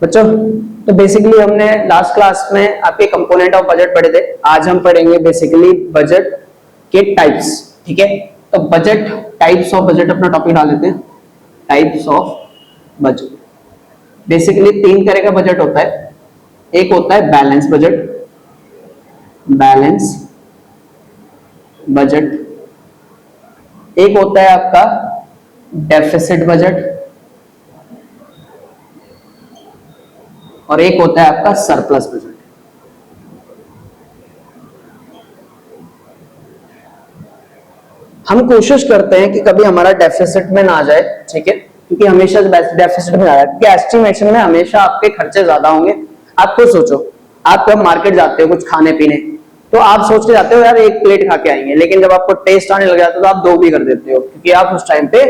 बच्चों तो बेसिकली हमने लास्ट क्लास में आपके कंपोनेंट ऑफ बजट पढ़े थे। आज हम पढ़ेंगे बेसिकली बजट के टाइप्स। ठीक है, तो बजट टाइप्स ऑफ बजट अपना टॉपिक डाल लेते हैं। टाइप्स ऑफ बजट बेसिकली तीन तरह का बजट होता है। एक होता है बैलेंस बजट, बैलेंस बजट। एक होता है आपका डेफिसिट बजट और एक होता है आपका सरप्लस बजट। हम कोशिश करते हैं कि कभी हमारा डेफिसिट में ना आ जाए, ठीक है, क्योंकि हमेशा डेफिसिट में आ जाए क्योंकि एस्टिमेशन में हमेशा आपके खर्चे ज्यादा होंगे। आप खुद सोचो, आप जब मार्केट जाते हो कुछ खाने पीने, तो आप सोच के जाते हो यार एक प्लेट खा के आएंगे, लेकिन जब आपको टेस्ट आने लग जाता है तो आप दो भी कर देते हो, क्योंकि आप उस टाइम पे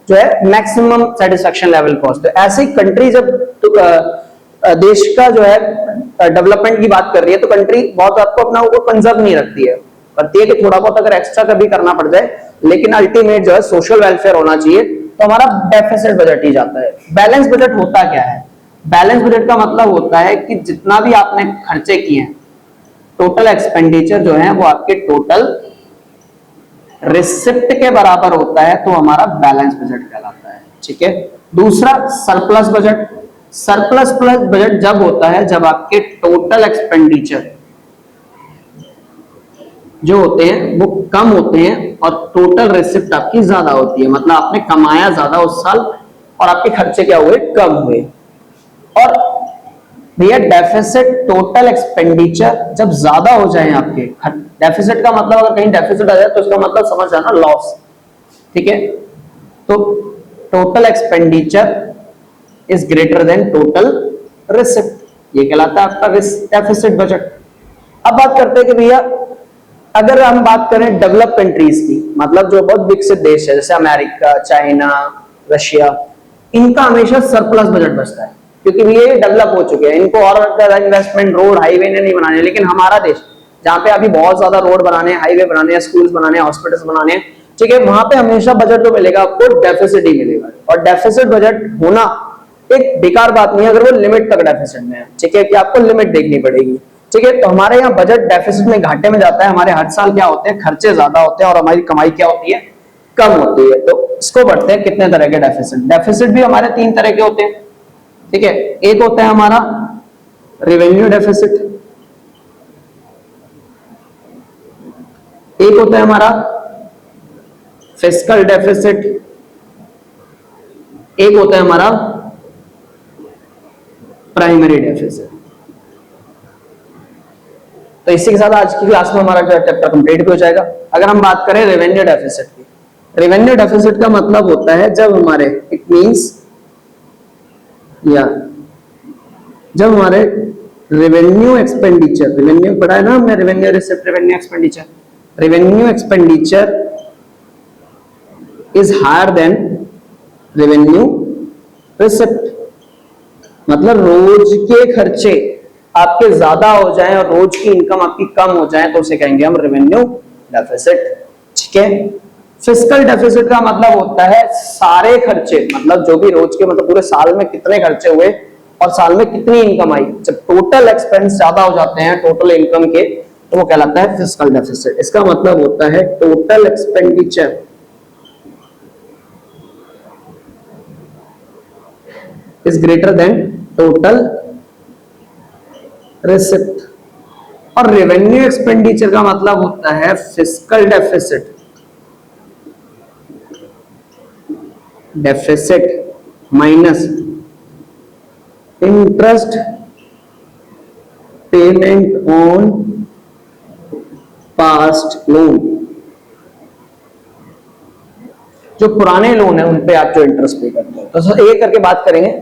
जो है मैक्सिमम सेटिस्फेक्शन लेवल पहुंचते हो। ऐसी कंट्री जब देश का जो है डेवलपमेंट की बात कर रही है तो कंट्री बहुत आपको अपना वो कंजर्व नहीं रखती है, करती है कि थोड़ा बहुत अगर एक्स्ट्रा कभी करना पड़ जाए, लेकिन अल्टीमेट जो है सोशल वेलफेयर होना चाहिए, तो हमारा डेफिसिट बजट ही जाता है। बैलेंस बजट होता क्या है? बैलेंस बजट का मतलब होता है कि जितना भी आपने खर्चे किए हैं, टोटल एक्सपेंडिचर जो है वो आपके टोटल रिसिप्ट के बराबर होता है, तो हमारा बैलेंस बजट कहलाता है। ठीक है, दूसरा surplus budget. Surplus plus budget जब होता है जब आपके टोटल एक्सपेंडिचर जो होते हैं वो कम होते हैं और टोटल रिसिप्ट आपकी ज्यादा होती है, मतलब आपने कमाया ज्यादा उस साल और आपके खर्चे क्या हुए, कम हुए। और भैया डेफिसिट टोटल एक्सपेंडिचर जब ज्यादा हो जाए आपके, डेफिसिट का मतलब अगर कहीं डेफिसिट आ जाए तो इसका मतलब समझ जाना लॉस। ठीक है, तो total expenditure is greater than total receipt, ये कहलाता है आपका डेफिसिट बजट। अब बात करते हैं कि भैया अगर हम बात करें डेवलप कंट्रीज की, मतलब जो बहुत विकसित देश है जैसे अमेरिका, चाइना, रशिया, इनका हमेशा सरप्लस बजट बचता है, क्योंकि ये डेवलप हो चुके हैं, इनको और ज्यादा इन्वेस्टमेंट रोड हाईवे ने नहीं बनाने। लेकिन हमारा देश जहां पे अभी बहुत ज्यादा रोड बनाने, हाईवे बनाने, स्कूल्स बनाने, हॉस्पिटल्स बनाने, ठीक है, वहां पे हमेशा बजट जो मिलेगा आपको डेफिसिट ही मिलेगा। और डेफिसिट बजट होना एक बेकार बात नहीं है अगर वो लिमिट तक डेफिसिट में है, ठीक है, कि आपको लिमिट देखनी पड़ेगी। ठीक है, तो हमारे यहाँ बजट डेफिसिट में घाटे में जाता है, हमारे हर साल क्या होते हैं, खर्चे ज्यादा होते हैं और हमारी कमाई क्या होती है, कम होती है। तो इसको बढ़ते हैं कितने तरह के डेफिसिट। डेफिसिट भी हमारे तीन तरह के होते हैं। ठीक है, एक होता है हमारा रेवेन्यू डेफिसिट, एक होता है हमारा फिस्कल डेफिसिट, एक होता है हमारा प्राइमरी डेफिसिट। तो इसी के साथ आज की क्लास में हमारा चैप्टर कंप्लीट भी हो जाएगा। अगर हम बात करें रेवेन्यू डेफिसिट की, रेवेन्यू डेफिसिट का मतलब होता है जब हमारे, इट मींस या जब हमारे रेवेन्यू एक्सपेंडिचर, रेवेन्यू पढ़ा है ना हमने, revenue receipt, revenue expenditure, revenue expenditure is higher than revenue receipt, मतलब रोज के खर्चे आपके ज्यादा हो जाएं और रोज की इनकम आपकी कम हो जाए तो उसे कहेंगे हम रेवेन्यू डेफिसिट। ठीक है, फिस्कल डेफिसिट का मतलब होता है सारे खर्चे, मतलब जो भी रोज के, मतलब पूरे साल में कितने खर्चे हुए और साल में कितनी इनकम आई, जब टोटल एक्सपेंस ज्यादा हो जाते हैं टोटल इनकम के, तो वो कहलाता है फिस्कल डेफिसिट। इसका मतलब होता है total expenditure is greater than total receipt. और रेवेन्यू एक्सपेंडिचर का मतलब होता है fiscal deficit, deficit minus interest payment on past loan, जो पुराने लोन है उन पे आप जो इंटरेस्ट पे करते हो। तो एक करके बात करेंगे।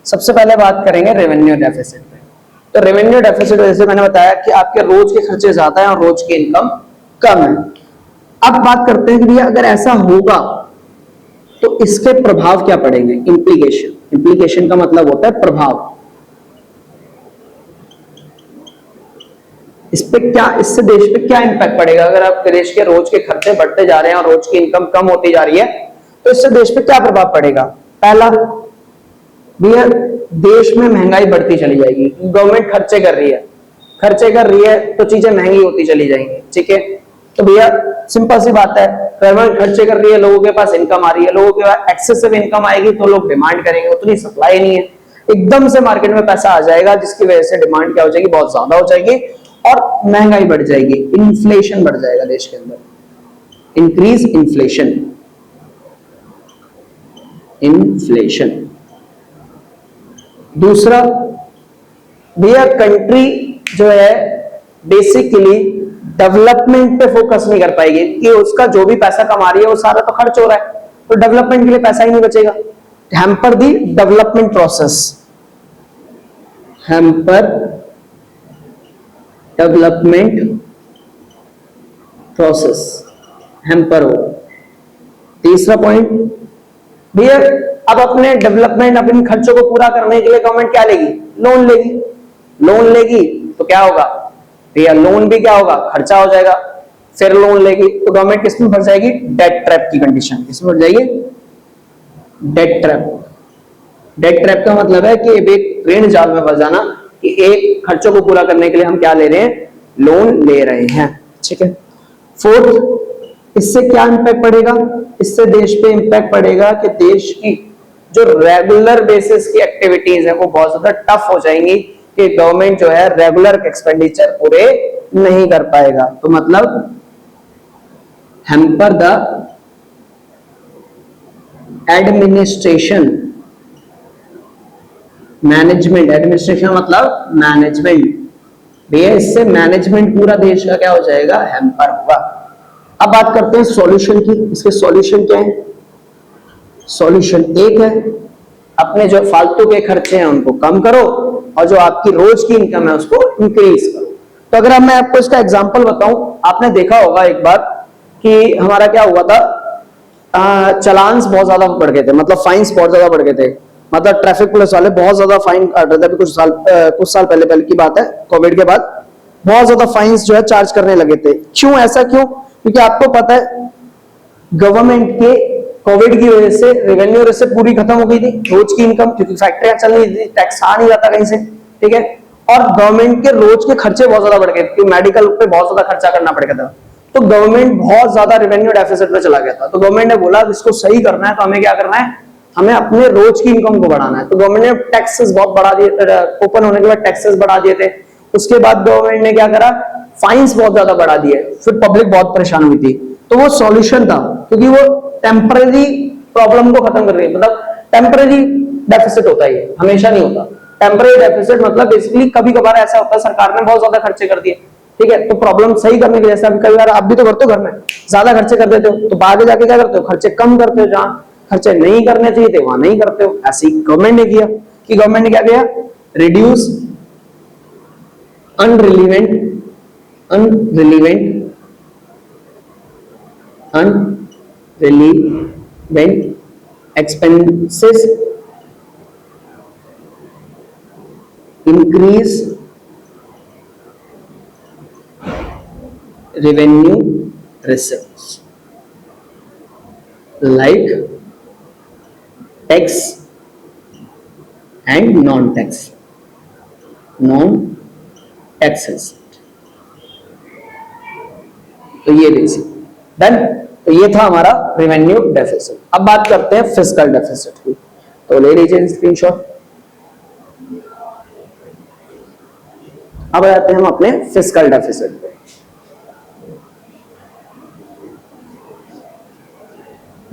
सबसे पहले बात करेंगे रेवेन्यू डेफिसिट पे। तो रेवेन्यू डेफिसिट जैसे मैंने बताया कि आपके रोज के खर्चे ज्यादा हैं और रोज की इनकम कम है। अब बात करते हैं कि भैया अगर ऐसा होगा तो इसके प्रभाव क्या पड़ेंगे, इंप्लीकेशन। इंप्लीकेशन का मतलब होता है प्रभाव। इस पे क्या, इससे देश पे क्या इंपैक्ट पड़ेगा अगर आपके देश के रोज के खर्चे बढ़ते जा रहे हैं और रोज की इनकम कम होती जा रही है, तो इससे देश पे क्या प्रभाव पड़ेगा। पहला, भैया देश में महंगाई बढ़ती चली जाएगी, गवर्नमेंट खर्चे कर रही है तो चीजें महंगी होती चली जाएंगी, ठीक है। तो भैया सिंपल सी बात है, गवर्नमेंट खर्चे कर रही है, लोगों के पास इनकम आ रही है, लोगों के पास एक्सेसिव इनकम आएगी तो लोग डिमांड करेंगे, उतनी सप्लाई नहीं है, एकदम से मार्केट में पैसा आ जाएगा जिसकी वजह से डिमांड क्या हो जाएगी, बहुत ज्यादा हो जाएगी और महंगाई बढ़ जाएगी, इन्फ्लेशन बढ़ जाएगा देश के अंदर, इंक्रीज इन्फ्लेशन। दूसरा भैया कंट्री जो है बेसिकली डेवलपमेंट पे फोकस नहीं कर पाएगी कि उसका जो भी पैसा कमा रही है वो सारा तो खर्च हो रहा है, तो डेवलपमेंट के लिए पैसा ही नहीं बचेगा। Hamper the development process, hamper development process, hamper हो। तीसरा पॉइंट भैया अब अपने डेवलपमेंट अपने खर्चों को पूरा करने के लिए गवर्नमेंट क्या लेगी, लोन लेगी तो क्या होगा भैया, लोन भी क्या होगा, खर्चा हो जाएगा, फिर लोन लेगी तो गवर्नमेंट किस में फंस जाएगी, डेट ट्रैप की कंडीशन, किसमें फंस जाएगी, डेट ट्रैप का मतलब है कि एक ऋण जाल में फंस जाना कि एक खर्चों को पूरा करने के लिए हम क्या ले रहे हैं, लोन ले रहे हैं, ठीक है। फोर्थ, इससे क्या इंपैक्ट पड़ेगा, इससे देश पे इंपैक्ट पड़ेगा कि देश की जो रेगुलर बेसिस की एक्टिविटीज है वो बहुत ज्यादा टफ हो जाएंगी कि गवर्नमेंट जो है रेगुलर एक्सपेंडिचर पूरे नहीं कर पाएगा। तो मतलब हैम्पर द एडमिनिस्ट्रेशन, एडमिनिस्ट्रेशन मतलब मैनेजमेंट, भैया इससे मैनेजमेंट पूरा देश का क्या हो जाएगा, हैम्पर होगा। अब बात करते हैं सॉल्यूशन की, इसके सॉल्यूशन क्या है। सॉल्यूशन एक है, अपने जो फालतू के खर्चे हैं उनको कम करो और जो आपकी रोज की इनकम है उसको इंक्रीज करो। तो अगर मैं आपको इसका एग्जांपल बताऊं, आपने देखा होगा एक बार कि हमारा क्या हुआ था, चलान्स बहुत ज्यादा बढ़ गए थे, मतलब फाइन्स बहुत ज्यादा बढ़ गए थे, मतलब ट्रैफिक पुलिस वाले बहुत ज्यादा फाइन काट रहे थे। अभी कुछ साल पहले की बात है, कोविड के बाद बहुत ज्यादा फाइन्स जो है चार्ज करने लगे थे। क्यों, ऐसा क्यों, क्योंकि आपको पता है गवर्नमेंट के कोविड की वजह से रेवेन्यू से पूरी खत्म हो गई थी, रोज की इनकम, क्योंकि फैक्ट्रियां चल रही थी, टैक्स आ नहीं जाता कहीं से, ठीक है। और गवर्नमेंट के रोज के खर्चे बहुत ज्यादा बढ़ गए, क्योंकि मेडिकल पे बहुत ज्यादा खर्चा करना पड़ गया था, तो गवर्नमेंट बहुत ज्यादा रेवेन्यू डेफिसिट में चला गया था। तो गवर्नमेंट ने बोला इसको सही करना है तो हमें क्या करना है, हमें अपने रोज की इनकम को बढ़ाना है। तो गवर्नमेंट ने टैक्सेस बहुत बढ़ा दिए, ओपन होने के बाद टैक्सेस बढ़ा दिए थे। उसके बाद गवर्नमेंट ने क्या करा, फाइन्स बहुत ज्यादा बढ़ा दिए, फिर पब्लिक बहुत परेशान हुई थी। तो वो सॉल्यूशन था, क्योंकि वो टेम्पररी प्रॉब्लम को खत्म कर रही है, मतलब टेम्पररी डेफिसिट होता है, हमेशा नहीं होता। टेम्पररी डेफिसिट मतलब बेसिकली कभी कभार ऐसा होता है सरकार ने बहुत ज्यादा खर्चे कर दिए, ठीक है, तो प्रॉब्लम सही करने के जैसे कई बार आप भी तो करते हो, घर में ज्यादा खर्चे कर देते हो, तो आगे जाके क्या करते हो, खर्चे कम करते हो, जहां खर्चे नहीं करने चाहिए थे वहां नहीं करते हो। ऐसे ही गवर्नमेंट ने किया कि गवर्नमेंट ने क्या किया, reduce अनरिलीवेंट expenses, increase revenue receipts like tax and non-tax receipt। तो ये बेसिक डन। तो ये था हमारा रेवेन्यू डेफिसिट। अब बात करते हैं फिस्कल डेफिसिट की, तो ले लीजिए स्क्रीनशॉट। अब आते हैं हम अपने फिस्कल डेफिसिट पे।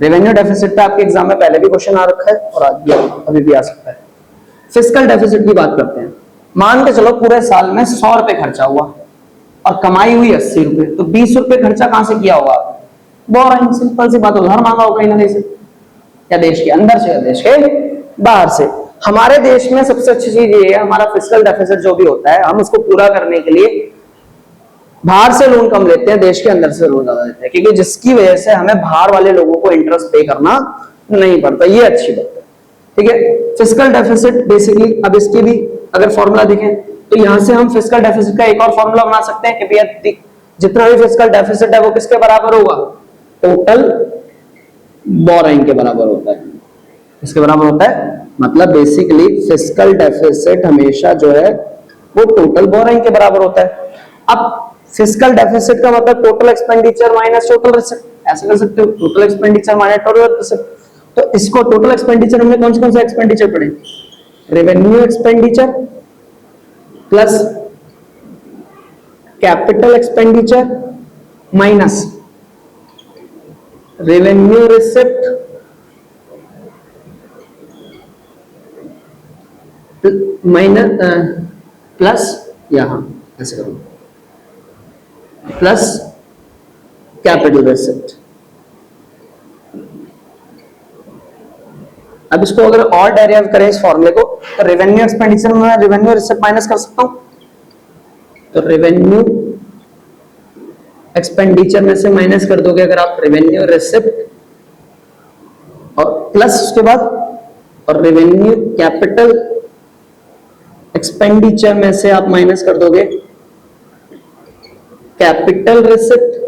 रेवेन्यू डेफिसिट पे आपके एग्जाम में पहले भी क्वेश्चन आ रखा है और आज भी अभी भी आ सकता है। फिस्कल डेफिसिट की बात करते हैं। मान के चलो पूरे साल में 100 रुपए खर्चा हुआ और कमाई हुई 80 रुपए, तो 20 रुपए खर्चा कहां से किया होगा, बोरिंग सिंपल सी बात, उधार मांगा होगा कहीं ना कहीं से, या देश के अंदर से या देश के बाहर से। हमारे देश में सबसे अच्छी चीज ये है, हमारा फिस्कल डेफिसिट जो भी होता है हम उसको पूरा करने के लिए बाहर से लोन कम लेते हैं, देश के अंदर से लोन ज्यादा लेते हैं, क्योंकि जिसकी वजह से हमें बाहर वाले लोगों को इंटरेस्ट पे करना नहीं पड़ता। ये अच्छी बात है, ठीक है। फिस्कल डेफिसिट बेसिकली, अब इसके भी अगर फॉर्मूला देखें तो यहां से हम फिस्कल डेफिसिट का एक और फॉर्मूला बना सकते हैं कि भैया जितना भी फिस्कल डेफिसिट है वो किसके बराबर होगा, टोटल बोरिंग के बराबर होता है। इसके बराबर होता है मतलब बेसिकली फिस्कल डेफिसिट हमेशा जो है वो टोटल बोरिंग के बराबर होता है। अब फिस्कल डेफिसिट का मतलब total expenditure minus total receipt, ऐसे कर सकते हो, total expenditure minus total receipt. तो इसको टोटल एक्सपेंडिचर में कौन से एक्सपेंडिचर पड़े, revenue expenditure plus capital expenditure minus revenue receipt minus plus, यहां ऐसे करो, प्लस कैपिटल रिसिप्ट। अब इसको अगर और डेरिव करें इस फॉर्मूले को, तो रेवेन्यू एक्सपेंडिचर में रेवेन्यू रिसिप्ट माइनस कर सकता हूं, तो रेवेन्यू एक्सपेंडिचर में से माइनस कर दोगे अगर आप रेवेन्यू रिसिप्ट, और प्लस उसके बाद और रेवेन्यू कैपिटल एक्सपेंडिचर में से आप माइनस कर दोगे कैपिटल रिसिप्ट,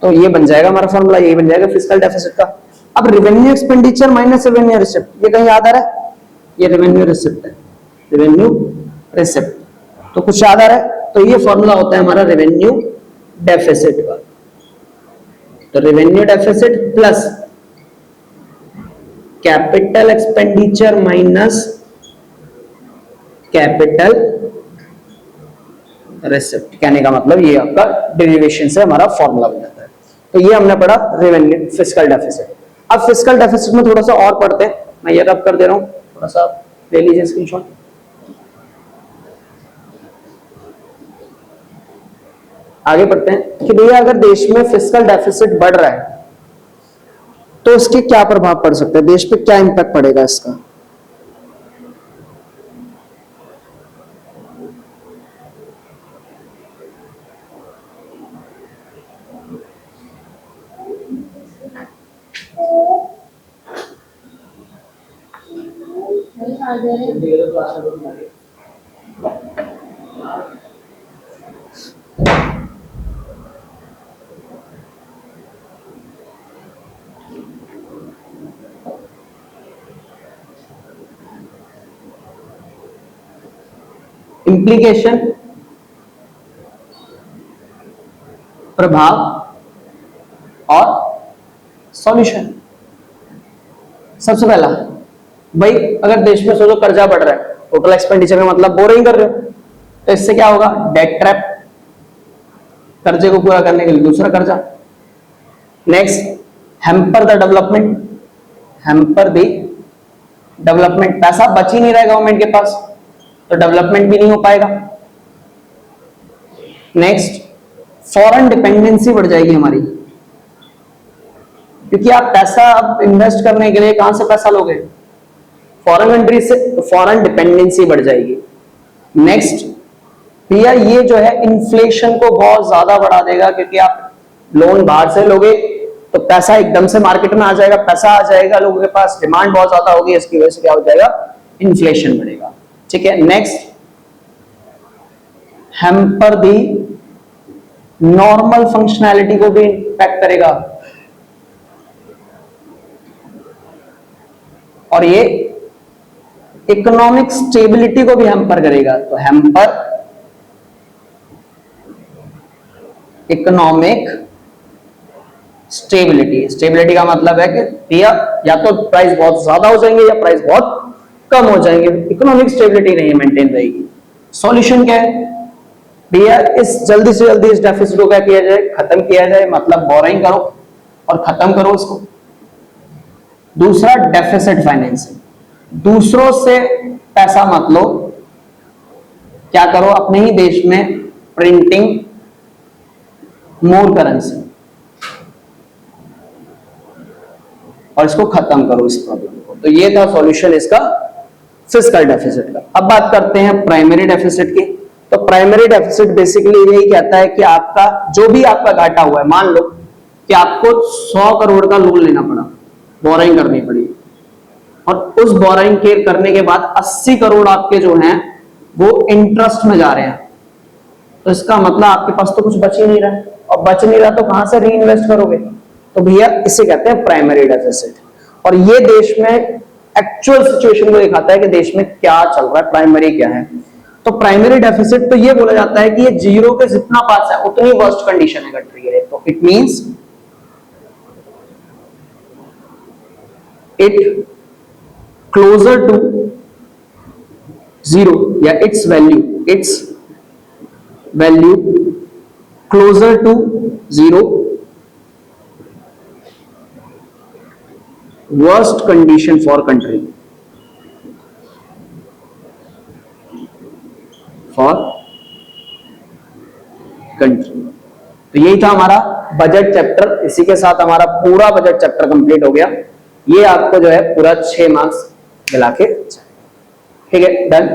तो ये बन जाएगा हमारा फॉर्मूला, ये बन जाएगा फिस्कल डेफिसिट का। अब revenue expenditure minus revenue receipt, ये कहीं याद आ रहा है, ये रेवेन्यू रिसिप्ट है, रेवेन्यू रिसिप्ट, तो कुछ याद आ रहा है, तो ये फॉर्मूला होता है हमारा रेवेन्यू डेफिसिट का। तो revenue deficit plus capital expenditure minus capital receipt, कहने का मतलब ये आपका डेरिवेशन से हमारा फॉर्मूला बन जाता है। तो ये हमने पढ़ा रेवेन्यू फिस्कल डेफिसिट। अब फिस्कल डेफिसिट में थोड़ा सा और पढ़ते हैं, मैं ये रब कर दे रहा हूं, थोड़ा सा ले लीजिए स्क्रीनशॉट। आगे पढ़ते हैं कि भैया अगर देश में फिस्कल डेफिसिट बढ़ रहा है तो उसके क्या प्रभाव पड़ सकते हैं, देश पे क्या इंपैक्ट पड़ेगा इसका। इम्प्लीकेशन, प्रभाव और सॉल्यूशन। सबसे पहला भाई, अगर देश में सोचो कर्जा बढ़ रहा है, टोटल एक्सपेंडिचर का मतलब बोरिंग कर रहे हो, तो इससे क्या होगा, डेट ट्रैप, कर्जे को पूरा करने के लिए दूसरा कर्जा। Next, hamper the development, hamper the development, पैसा बच ही नहीं रहा है गवर्नमेंट के पास, तो डेवलपमेंट भी नहीं हो पाएगा। नेक्स्ट, फॉरेन डिपेंडेंसी बढ़ जाएगी हमारी, क्योंकि आप पैसा अब इन्वेस्ट करने के लिए कहां से पैसा लोगे, फॉरेन कंट्री से, तो फॉरेन डिपेंडेंसी बढ़ जाएगी। नेक्स्ट भैया, ये जो है इन्फ्लेशन को बहुत ज्यादा बढ़ा देगा, क्योंकि आप लोन बाहर से लोगे तो पैसा एकदम से मार्केट में आ जाएगा, पैसा आ जाएगा लोगों के पास, डिमांड बहुत ज्यादा होगी, इसकी वजह से क्या हो जाएगा, इन्फ्लेशन बढ़ेगा। ठीक है। Next, hamper the normal functionality को भी इंपैक्ट करेगा, और ये इकोनॉमिक स्टेबिलिटी को भी हैम्पर करेगा। तो हैम्पर इकोनॉमिक स्टेबिलिटी, स्टेबिलिटी का मतलब है कि भैया या तो प्राइस बहुत ज्यादा हो जाएंगे या प्राइस बहुत कम हो जाएंगे, इकोनॉमिक स्टेबिलिटी नहीं मेंटेन रहेगी। सॉल्यूशन क्या है भैया, इस जल्दी से जल्दी इस डेफिसिट को क्या किया जाए, खत्म किया जाए, मतलब बोरिंग करो और खत्म करो इसको। दूसरा, डेफिसिट फाइनेंसिंग, दूसरों से पैसा मत लो, क्या करो, अपने ही देश में प्रिंटिंग मोर करेंसी, और इसको खत्म करो इस प्रॉब्लम को। तो ये था सॉल्यूशन इसका फिस्कल डेफिसिट का। अब बात करते हैं प्राइमरी डेफिसिट की। तो प्राइमरी डेफिसिट बेसिकली यही कहता है कि आपका जो भी आपका घाटा हुआ है, मान लो कि आपको 100 करोड़ का लोन लेना पड़ा, बोरिंग करनी पड़ी, और उस बोरिंग के करने के बाद 80 करोड़ आपके जो हैं वो इंटरेस्ट में जा रहे हैं, तो इसका मतलब आपके पास तो कुछ बच ही नहीं रहा है, और बच नहीं रहा तो कहां से री इन्वेस्ट करोगे, तो भैया इसे कहते हैं प्राइमरी डेफिसिट। और ये देश में एक्चुअल सिचुएशन को दिखाता है कि देश में क्या चल रहा है, प्राइमरी क्या है। तो प्राइमरी डेफिसिट तो ये बोला जाता है कि ये जीरो के जितना पास है उतनी वर्स्ट कंडीशन है कंट्री के लिए। तो it means it closer to zero या its value closer to zero, worst condition for country, तो यही था हमारा बजट चैप्टर। इसी के साथ हमारा पूरा बजट चैप्टर कंप्लीट हो गया। ये आपको जो है पूरा 6 मार्क्स मिला के, ठीक है, डन।